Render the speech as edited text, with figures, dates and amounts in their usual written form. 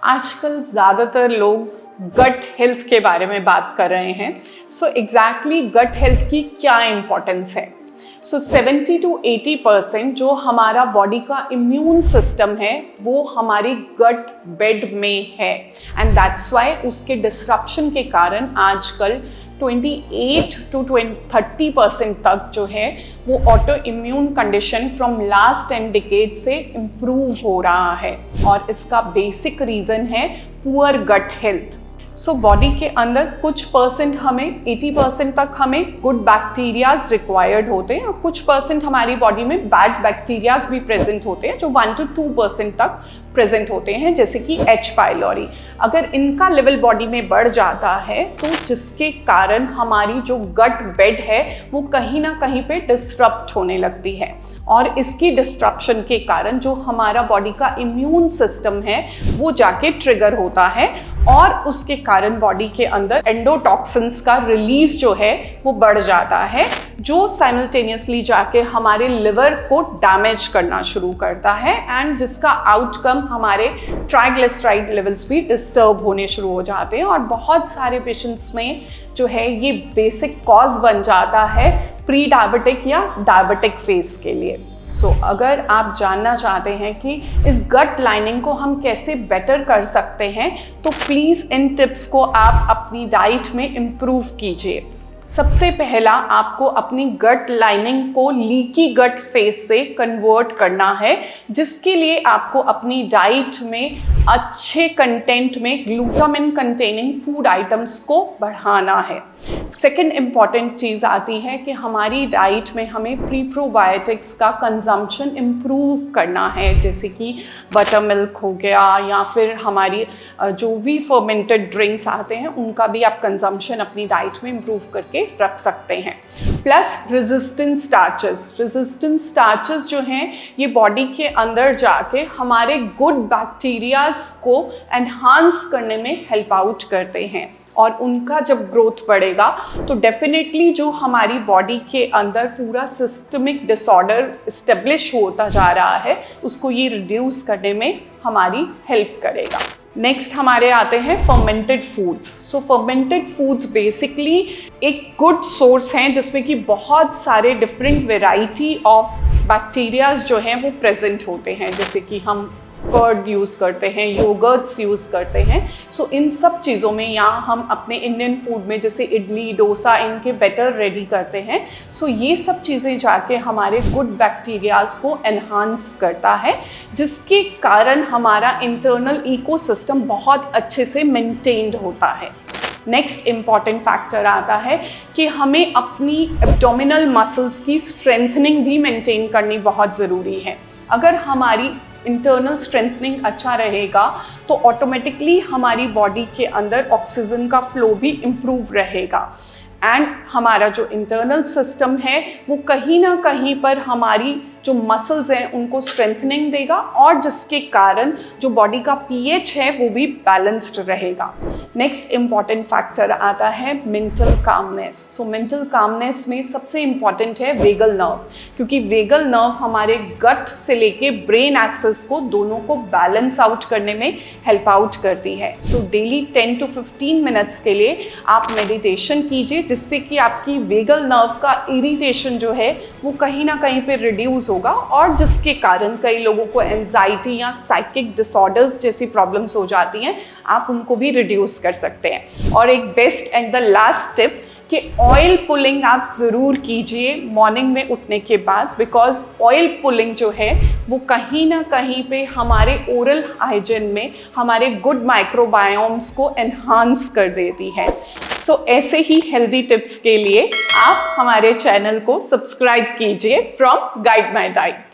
आजकल ज़्यादातर लोग गट हेल्थ के बारे में बात कर रहे हैं। सो एग्जैक्टली गट हेल्थ की क्या इम्पोर्टेंस है? 70 to 80% जो हमारा बॉडी का इम्यून सिस्टम है वो हमारी गट बेड में है, एंड दैट्स वाई उसके डिस्रप्शन के कारण आजकल 28 to 30% तक जो है वो auto immune condition from last 10 decade से इम्प्रूव हो रहा है। और इसका बेसिक रीज़न है poor gut health. So body के अंदर कुछ परसेंट हमें 80% तक हमें गुड बैक्टीरियाज रिक्वायर्ड होते हैं और कुछ परसेंट हमारी बॉडी में बैड बैक्टीरियाज भी प्रेजेंट होते हैं जो 1 to 2% तक प्रेजेंट होते हैं, जैसे कि H. पाइलोरी। अगर इनका लेवल बॉडी में बढ़ जाता है तो जिसके कारण हमारी जो गट बेड है वो कहीं ना कहीं पे डिस्टर्ब होने लगती है, और इसकी डिस्ट्रप्शन के कारण जो हमारा बॉडी का इम्यून सिस्टम है वो जाके ट्रिगर होता है और उसके कारण बॉडी के अंदर एंडोटॉक्सिन्स का रिलीज जो है वो बढ़ जाता है, जो साइमल्टेनियसली जाके हमारे लिवर को डैमेज करना शुरू करता है, एंड जिसका आउटकम हमारे ट्राइग्लिसराइड लेवल्स भी डिस्टर्ब होने शुरू हो जाते हैं। और बहुत सारे पेशेंट्स में जो है ये बेसिक कॉज बन जाता है प्री डायबिटिक या डायबिटिक फेस के लिए। अगर आप जानना चाहते हैं कि इस गट लाइनिंग को हम कैसे बेटर कर सकते हैं तो प्लीज़ इन टिप्स को आप अपनी डाइट में इम्प्रूव कीजिए। सबसे पहला आपको अपनी गट लाइनिंग को लीकी गट फेस से कन्वर्ट करना है, जिसके लिए आपको अपनी डाइट में अच्छे कंटेंट में ग्लूटामिन कंटेनिंग फूड आइटम्स को बढ़ाना है। सेकंड इम्पॉर्टेंट चीज़ आती है कि हमारी डाइट में हमें प्री प्रोबायोटिक्स का कंजम्पशन इम्प्रूव करना है, जैसे कि बटर मिल्क हो गया या फिर हमारी जो भी फर्मेंटेड ड्रिंक्स आते हैं उनका भी आप कंजम्पशन अपनी डाइट में इम्प्रूव करके रख सकते हैं। प्लस रेजिस्टेंट स्टार्चेस जो हैं ये बॉडी के अंदर जाके हमारे गुड बैक्टीरियाज को एनहांस करने में हेल्प आउट करते हैं, और उनका जब ग्रोथ बढ़ेगा तो डेफिनेटली जो हमारी बॉडी के अंदर पूरा सिस्टमिक डिसऑर्डर इस्टेब्लिश होता जा रहा है उसको ये रिड्यूस करने में हमारी हेल्प करेगा। नेक्स्ट हमारे आते हैं fermented foods. Fermented foods basically एक गुड सोर्स हैं जिसमें कि बहुत सारे डिफरेंट वेराइटी ऑफ बैक्टीरियाज जो हैं वो प्रेजेंट होते हैं, जैसे कि हम कर्ड यूज़ करते हैं, योगर्ट्स यूज़ करते हैं। इन सब चीज़ों में यहाँ हम अपने इंडियन फूड में जैसे इडली डोसा इनके बेटर रेडी करते हैं। ये सब चीज़ें जाके हमारे गुड बैक्टीरियाज को एनहांस करता है, जिसके कारण हमारा इंटरनल इकोसिस्टम बहुत अच्छे से मेंटेन्ड होता है। नेक्स्ट इम्पॉर्टेंट फैक्टर आता है कि हमें अपनी एब्डोमिनल मसल्स की स्ट्रेंथनिंग भी मेंटेन करनी बहुत ज़रूरी है। अगर हमारी इंटरनल स्ट्रेंथनिंग अच्छा रहेगा तो ऑटोमेटिकली हमारी बॉडी के अंदर ऑक्सीजन का फ्लो भी इम्प्रूव रहेगा, एंड हमारा जो इंटरनल सिस्टम है वो कहीं ना कहीं पर हमारी जो मसल्स हैं उनको स्ट्रेंथनिंग देगा, और जिसके कारण जो बॉडी का पीएच है वो भी बैलेंस्ड रहेगा। नेक्स्ट इम्पॉर्टेंट फैक्टर आता है मेंटल कामनेस। मेंटल कामनेस में सबसे इम्पॉर्टेंट है वेगल नर्व, क्योंकि वेगल नर्व हमारे गट से लेके ब्रेन एक्सेस को दोनों को बैलेंस आउट करने में हेल्प आउट करती है। डेली 10 to 15 मिनट्स के लिए आप मेडिटेशन कीजिए, जिससे कि आपकी वेगल नर्व का इरिटेशन जो है वो कहीं ना कहीं पे रिड्यूस होगा, और जिसके कारण कई लोगों को एंजाइटी या साइकिक डिसऑर्डर्स जैसी प्रॉब्लम्स हो जाती हैं, आप उनको भी रिड्यूस कर सकते हैं। और एक best and the last tip कि ऑयल पुलिंग आप ज़रूर कीजिए मॉर्निंग में उठने के बाद, बिकॉज ऑयल पुलिंग जो है वो कहीं ना कहीं पे हमारे ओरल हाइजीन में हमारे गुड माइक्रोबायोम्स को एनहांस कर देती है। ऐसे ही हेल्दी टिप्स के लिए आप हमारे चैनल को सब्सक्राइब कीजिए फ्रॉम गाइड माई डाइट।